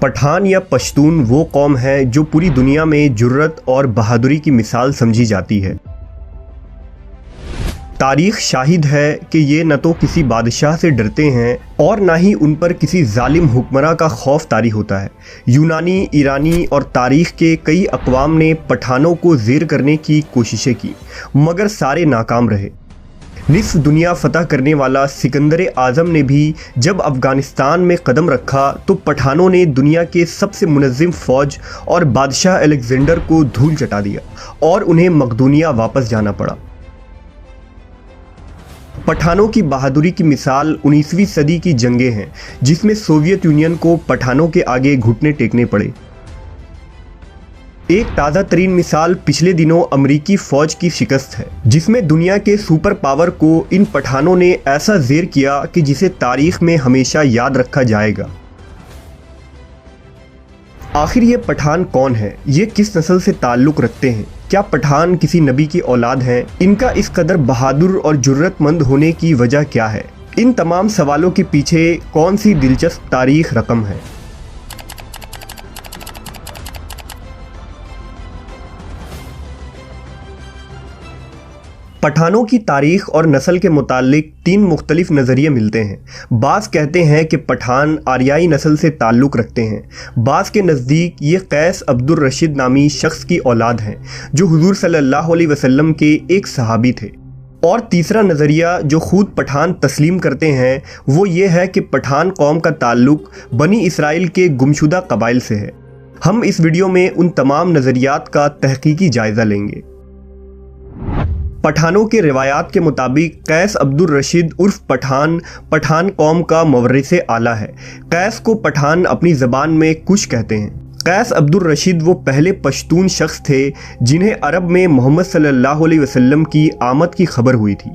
پٹھان یا پشتون وہ قوم ہے جو پوری دنیا میں جرت اور بہادری کی مثال سمجھی جاتی ہے۔ تاریخ شاہد ہے کہ یہ نہ تو کسی بادشاہ سے ڈرتے ہیں اور نہ ہی ان پر کسی ظالم حکمراں کا خوف طاری ہوتا ہے۔ یونانی، ایرانی اور تاریخ کے کئی اقوام نے پٹھانوں کو زیر کرنے کی کوششیں کی، مگر سارے ناکام رہے۔ نصف دنیا فتح کرنے والا سکندر اعظم نے بھی جب افغانستان میں قدم رکھا تو پٹھانوں نے دنیا کے سب سے منظم فوج اور بادشاہ الیگزینڈر کو دھول چٹا دیا اور انہیں مقدونیہ واپس جانا پڑا۔ پٹھانوں کی بہادری کی مثال 19ویں صدی کی جنگیں ہیں، جس میں سوویت یونین کو پٹھانوں کے آگے گھٹنے ٹیکنے پڑے۔ ایک تازہ ترین مثال پچھلے دنوں امریکی فوج کی شکست ہے، جس میں دنیا کے سپر پاور کو ان پٹھانوں نے ایسا زیر کیا کہ جسے تاریخ میں ہمیشہ یاد رکھا جائے گا۔ آخر یہ پٹھان کون ہے؟ یہ کس نسل سے تعلق رکھتے ہیں؟ کیا پٹھان کسی نبی کی اولاد ہیں؟ ان کا اس قدر بہادر اور جرت مند ہونے کی وجہ کیا ہے؟ ان تمام سوالوں کے پیچھے کون سی دلچسپ تاریخ رقم ہے؟ پٹھانوں کی تاریخ اور نسل کے متعلق 3 مختلف نظریے ملتے ہیں۔ بعض کہتے ہیں کہ پٹھان آریائی نسل سے تعلق رکھتے ہیں، بعض کے نزدیک یہ قیس عبد الرشید نامی شخص کی اولاد ہیں جو حضور صلی اللہ علیہ وسلم کے ایک صحابی تھے، اور تیسرا نظریہ جو خود پٹھان تسلیم کرتے ہیں وہ یہ ہے کہ پٹھان قوم کا تعلق بنی اسرائیل کے گمشدہ قبائل سے ہے۔ ہم اس ویڈیو میں ان تمام نظریات کا تحقیقی جائزہ لیں گے۔ پٹھانوں کے روایات کے مطابق قیس عبد الرشید عرف پٹھان قوم کا مورث اعلیٰ ہے۔ قیس کو پٹھان اپنی زبان میں کش کہتے ہیں۔ قیس عبد الرشید وہ پہلے پشتون شخص تھے جنہیں عرب میں محمد صلی اللہ علیہ وسلم کی آمد کی خبر ہوئی تھی،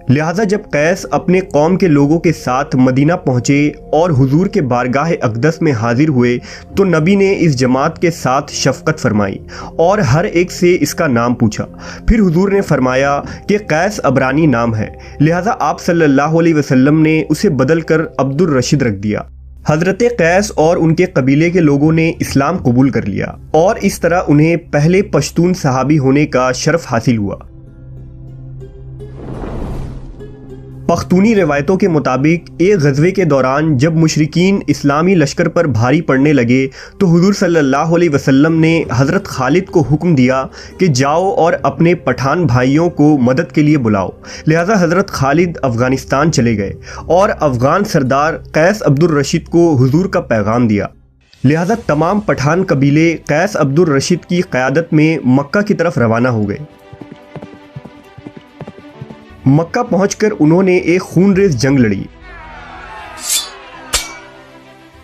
لہٰذا جب قیس اپنے قوم کے لوگوں کے ساتھ مدینہ پہنچے اور حضور کے بارگاہ اقدس میں حاضر ہوئے تو نبی نے اس جماعت کے ساتھ شفقت فرمائی اور ہر ایک سے اس کا نام پوچھا۔ پھر حضور نے فرمایا کہ قیس عبرانی نام ہے، لہٰذا آپ صلی اللہ علیہ وسلم نے اسے بدل کر عبد الرشید رکھ دیا۔ حضرت قیس اور ان کے قبیلے کے لوگوں نے اسلام قبول کر لیا اور اس طرح انہیں پہلے پشتون صحابی ہونے کا شرف حاصل ہوا۔ پختونی روایتوں کے مطابق ایک غزوے کے دوران جب مشرکین اسلامی لشکر پر بھاری پڑنے لگے تو حضور صلی اللہ علیہ وسلم نے حضرت خالد کو حکم دیا کہ جاؤ اور اپنے پٹھان بھائیوں کو مدد کے لیے بلاؤ، لہٰذا حضرت خالد افغانستان چلے گئے اور افغان سردار قیس عبد الرشید کو حضور کا پیغام دیا، لہٰذا تمام پٹھان قبیلے قیس عبد الرشید کی قیادت میں مکہ کی طرف روانہ ہو گئے۔ مکہ پہنچ کر انہوں نے ایک خون ریز جنگ لڑی۔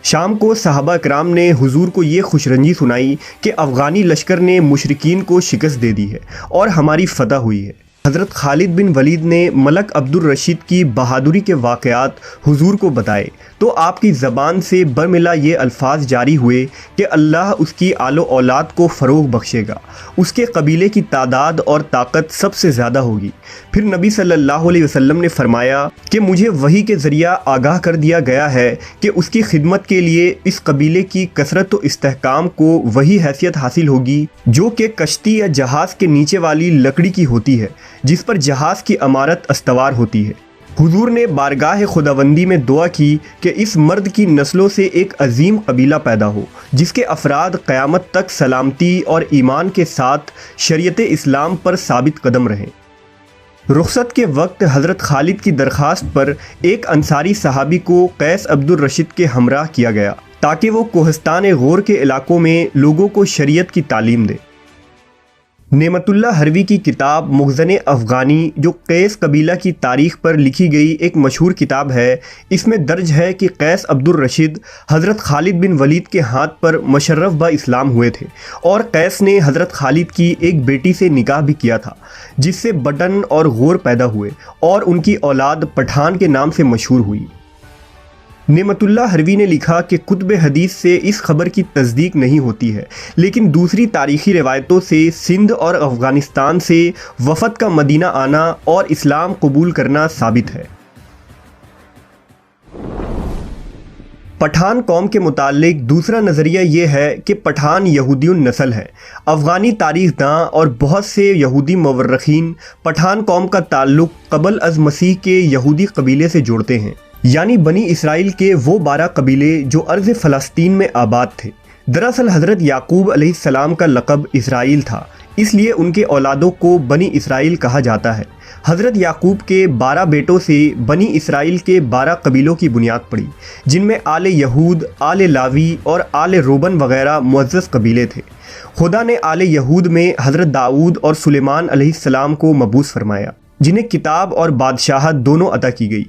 شام کو صحابہ کرام نے حضور کو یہ خوشرنجی سنائی کہ افغانی لشکر نے مشرکین کو شکست دے دی ہے اور ہماری فتح ہوئی ہے۔ حضرت خالد بن ولید نے ملک عبد الرشید کی بہادری کے واقعات حضور کو بتائے تو آپ کی زبان سے برملا یہ الفاظ جاری ہوئے کہ اللہ اس کی آل و اولاد کو فروغ بخشے گا، اس کے قبیلے کی تعداد اور طاقت سب سے زیادہ ہوگی۔ پھر نبی صلی اللہ علیہ وسلم نے فرمایا کہ مجھے وحی کے ذریعہ آگاہ کر دیا گیا ہے کہ اس کی خدمت کے لیے اس قبیلے کی کثرت و استحکام کو وہی حیثیت حاصل ہوگی جو کہ کشتی یا جہاز کے نیچے والی لکڑی کی ہوتی ہے جس پر جہاز کی عمارت استوار ہوتی ہے۔ حضور نے بارگاہ خداوندی میں دعا کی کہ اس مرد کی نسلوں سے ایک عظیم قبیلہ پیدا ہو جس کے افراد قیامت تک سلامتی اور ایمان کے ساتھ شریعت اسلام پر ثابت قدم رہیں۔ رخصت کے وقت حضرت خالد کی درخواست پر ایک انصاری صحابی کو قیس عبد الرشید کے ہمراہ کیا گیا تاکہ وہ کوہستان غور کے علاقوں میں لوگوں کو شریعت کی تعلیم دے۔ نعمت اللہ ہروی کی کتاب مخزن افغانی جو قیس قبیلہ کی تاریخ پر لکھی گئی ایک مشہور کتاب ہے، اس میں درج ہے کہ قیس عبد الرشید حضرت خالد بن ولید کے ہاتھ پر مشرف با اسلام ہوئے تھے اور قیس نے حضرت خالد کی ایک بیٹی سے نکاح بھی کیا تھا جس سے بٹن اور غور پیدا ہوئے اور ان کی اولاد پٹھان کے نام سے مشہور ہوئی۔ نعمت اللہ ہروی نے لکھا کہ کتب حدیث سے اس خبر کی تصدیق نہیں ہوتی ہے، لیکن دوسری تاریخی روایتوں سے سندھ اور افغانستان سے وفد کا مدینہ آنا اور اسلام قبول کرنا ثابت ہے۔ پٹھان قوم کے متعلق دوسرا نظریہ یہ ہے کہ پٹھان یہودی النسل ہے۔ افغانی تاریخ داں اور بہت سے یہودی مورخین پٹھان قوم کا تعلق قبل از مسیح کے یہودی قبیلے سے جوڑتے ہیں، یعنی بنی اسرائیل کے وہ 12 قبیلے جو ارض فلسطین میں آباد تھے۔ دراصل حضرت یعقوب علیہ السلام کا لقب اسرائیل تھا، اس لیے ان کے اولادوں کو بنی اسرائیل کہا جاتا ہے۔ حضرت یعقوب کے 12 بیٹوں سے بنی اسرائیل کے 12 قبیلوں کی بنیاد پڑی، جن میں آل یہود، آل لاوی اور آل روبن وغیرہ معزز قبیلے تھے۔ خدا نے آل یہود میں حضرت داؤد اور سلیمان علیہ السلام کو مبعوث فرمایا، جنہیں کتاب اور بادشاہت دونوں عطا کی گئی۔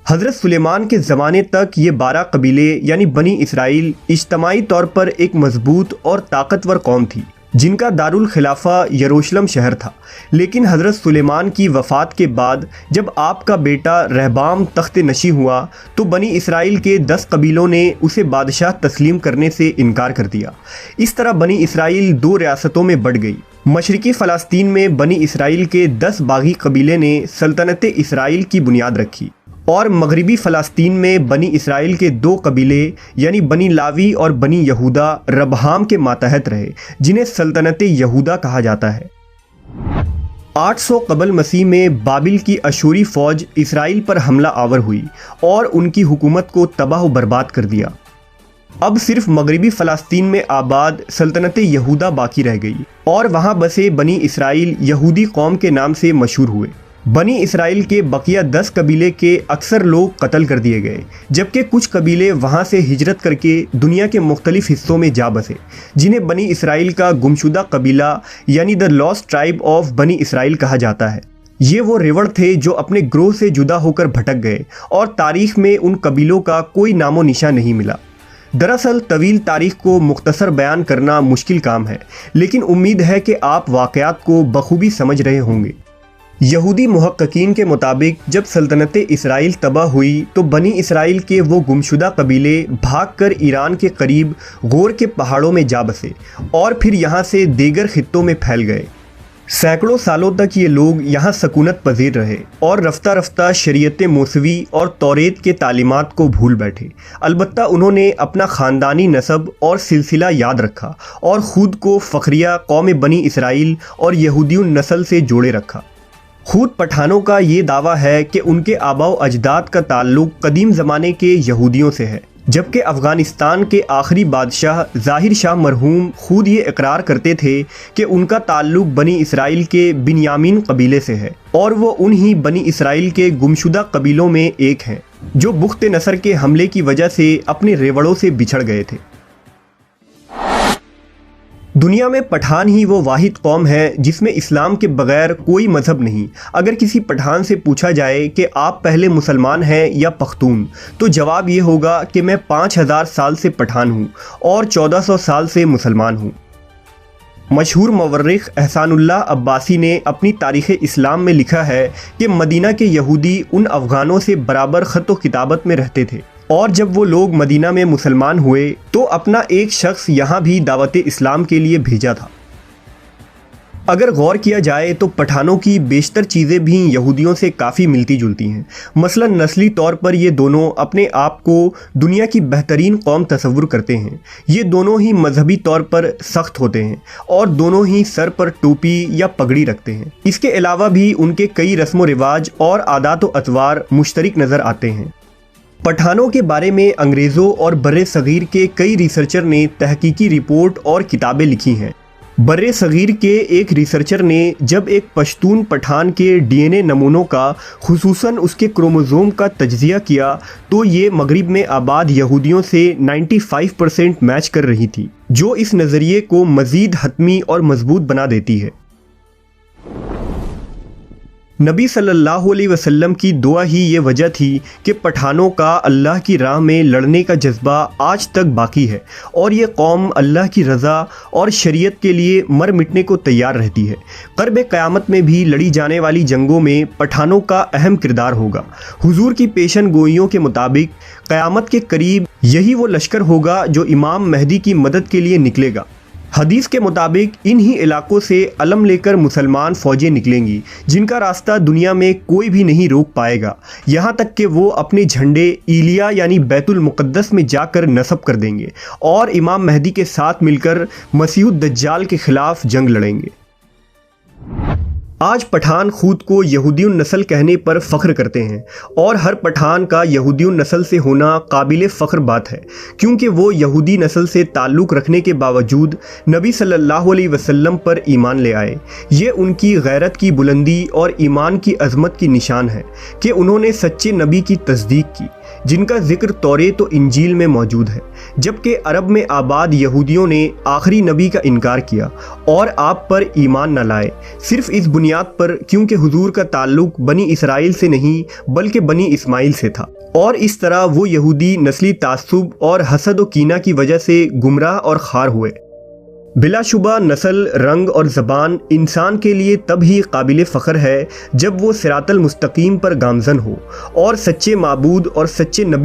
حضرت سلیمان کے زمانے تک یہ 12 قبیلے یعنی بنی اسرائیل اجتماعی طور پر ایک مضبوط اور طاقتور قوم تھی، جن کا دارالخلافہ یروشلم شہر تھا۔ لیکن حضرت سلیمان کی وفات کے بعد جب آپ کا بیٹا رہبام تخت نشین ہوا تو بنی اسرائیل کے 10 قبیلوں نے اسے بادشاہ تسلیم کرنے سے انکار کر دیا۔ اس طرح بنی اسرائیل 2 ریاستوں میں بٹ گئی۔ مشرقی فلسطین میں بنی اسرائیل کے 10 باغی قبیلے نے سلطنت اسرائیل کی بنیاد رکھی، اور مغربی فلسطین میں بنی اسرائیل کے 2 قبیلے یعنی بنی لاوی اور بنی یہودا ربہام کے ماتحت رہے، جنہیں سلطنت یہودا کہا جاتا ہے۔ 800 قبل مسیح میں بابل کی اشوری فوج اسرائیل پر حملہ آور ہوئی اور ان کی حکومت کو تباہ و برباد کر دیا۔ اب صرف مغربی فلسطین میں آباد سلطنت یہودا باقی رہ گئی، اور وہاں بسے بنی اسرائیل یہودی قوم کے نام سے مشہور ہوئے۔ بنی اسرائیل کے بقیہ 10 قبیلے کے اکثر لوگ قتل کر دیے گئے، جبکہ کچھ قبیلے وہاں سے ہجرت کر کے دنیا کے مختلف حصوں میں جا بسے، جنہیں بنی اسرائیل کا گمشدہ قبیلہ یعنی دا لاسٹ ٹرائب آف بنی اسرائیل کہا جاتا ہے۔ یہ وہ ریوڑ تھے جو اپنے گروہ سے جدا ہو کر بھٹک گئے، اور تاریخ میں ان قبیلوں کا کوئی نام و نشان نہیں ملا۔ دراصل طویل تاریخ کو مختصر بیان کرنا مشکل کام ہے، لیکن امید ہے کہ آپ واقعات کو بخوبی سمجھ رہے ہوں گے۔ یہودی محققین کے مطابق جب سلطنت اسرائیل تباہ ہوئی تو بنی اسرائیل کے وہ گمشدہ قبیلے بھاگ کر ایران کے قریب غور کے پہاڑوں میں جا بسے، اور پھر یہاں سے دیگر خطوں میں پھیل گئے۔ سینکڑوں سالوں تک یہ لوگ یہاں سکونت پذیر رہے اور رفتہ رفتہ شریعت موسوی اور توریت کے تعلیمات کو بھول بیٹھے۔ البتہ انہوں نے اپنا خاندانی نسب اور سلسلہ یاد رکھا اور خود کو فخریہ قوم بنی اسرائیل اور یہودی النسل سے جوڑے رکھا۔ خود پٹھانوں کا یہ دعویٰ ہے کہ ان کے آباء و اجداد کا تعلق قدیم زمانے کے یہودیوں سے ہے، جبکہ افغانستان کے آخری بادشاہ ظاہر شاہ مرحوم خود یہ اقرار کرتے تھے کہ ان کا تعلق بنی اسرائیل کے بنیامین قبیلے سے ہے، اور وہ انہی بنی اسرائیل کے گمشدہ قبیلوں میں ایک ہیں جو بخت نصر کے حملے کی وجہ سے اپنے ریوڑوں سے بچھڑ گئے تھے۔ دنیا میں پٹھان ہی وہ واحد قوم ہے جس میں اسلام کے بغیر کوئی مذہب نہیں۔ اگر کسی پٹھان سے پوچھا جائے کہ آپ پہلے مسلمان ہیں یا پختون، تو جواب یہ ہوگا کہ میں 5000 سال سے پٹھان ہوں اور 1400 سال سے مسلمان ہوں۔ مشہور مورخ احسان اللہ عباسی نے اپنی تاریخ اسلام میں لکھا ہے کہ مدینہ کے یہودی ان افغانوں سے برابر خط و کتابت میں رہتے تھے، اور جب وہ لوگ مدینہ میں مسلمان ہوئے تو اپنا ایک شخص یہاں بھی دعوت اسلام کے لیے بھیجا تھا۔ اگر غور کیا جائے تو پٹھانوں کی بیشتر چیزیں بھی یہودیوں سے کافی ملتی جلتی ہیں۔ مثلا نسلی طور پر یہ دونوں اپنے آپ کو دنیا کی بہترین قوم تصور کرتے ہیں۔ یہ دونوں ہی مذہبی طور پر سخت ہوتے ہیں، اور دونوں ہی سر پر ٹوپی یا پگڑی رکھتے ہیں۔ اس کے علاوہ بھی ان کے کئی رسم و رواج اور عادات و اطوار مشترک نظر آتے ہیں۔ پٹھانوں کے بارے میں انگریزوں اور بر صغیر کے کئی ریسرچر نے تحقیقی رپورٹ اور کتابیں لکھی ہیں۔ بر صغیر کے ایک ریسرچر نے جب ایک پشتون پٹھان کے ڈی این اے نمونوں کا، خصوصاً اس کے کروموزوم کا تجزیہ کیا تو یہ مغرب میں آباد یہودیوں سے 95% میچ کر رہی تھی، جو اس نظریے کو مزید حتمی اور مضبوط بنا دیتی ہے۔ نبی صلی اللہ علیہ وسلم کی دعا ہی یہ وجہ تھی کہ پٹھانوں کا اللہ کی راہ میں لڑنے کا جذبہ آج تک باقی ہے، اور یہ قوم اللہ کی رضا اور شریعت کے لیے مر مٹنے کو تیار رہتی ہے۔ قرب قیامت میں بھی لڑی جانے والی جنگوں میں پٹھانوں کا اہم کردار ہوگا۔ حضور کی پیشن گوئیوں کے مطابق قیامت کے قریب یہی وہ لشکر ہوگا جو امام مہدی کی مدد کے لیے نکلے گا۔ حدیث کے مطابق انہی علاقوں سے علم لے کر مسلمان فوجیں نکلیں گی جن کا راستہ دنیا میں کوئی بھی نہیں روک پائے گا، یہاں تک کہ وہ اپنے جھنڈے ایلیا یعنی بیت المقدس میں جا کر نصب کر دیں گے اور امام مہدی کے ساتھ مل کر مسیح الدجال کے خلاف جنگ لڑیں گے۔ آج پٹھان خود کو یہودی النسل کہنے پر فخر کرتے ہیں اور ہر پٹھان کا یہودی النسل سے ہونا قابل فخر بات ہے، کیونکہ وہ یہودی نسل سے تعلق رکھنے کے باوجود نبی صلی اللہ علیہ وسلم پر ایمان لے آئے۔ یہ ان کی غیرت کی بلندی اور ایمان کی عظمت کی نشان ہے کہ انہوں نے سچے نبی کی تصدیق کی، جن کا ذکر توریت و انجیل میں موجود ہے، جبکہ عرب میں آباد یہودیوں نے آخری نبی کا انکار کیا اور آپ پر ایمان نہ لائے، صرف اس بنیاد پر کیونکہ حضور کا تعلق بنی اسرائیل سے نہیں بلکہ بنی اسماعیل سے تھا، اور اس طرح وہ یہودی نسلی تعصب اور حسد و کینہ کی وجہ سے گمراہ اور خوار ہوئے۔ بلا شبہ نسل، رنگ اور زبان انسان کے لیے تب ہی قابل فخر ہے جب وہ صراط المستقیم پر گامزن ہو اور سچے معبود اور سچے نبی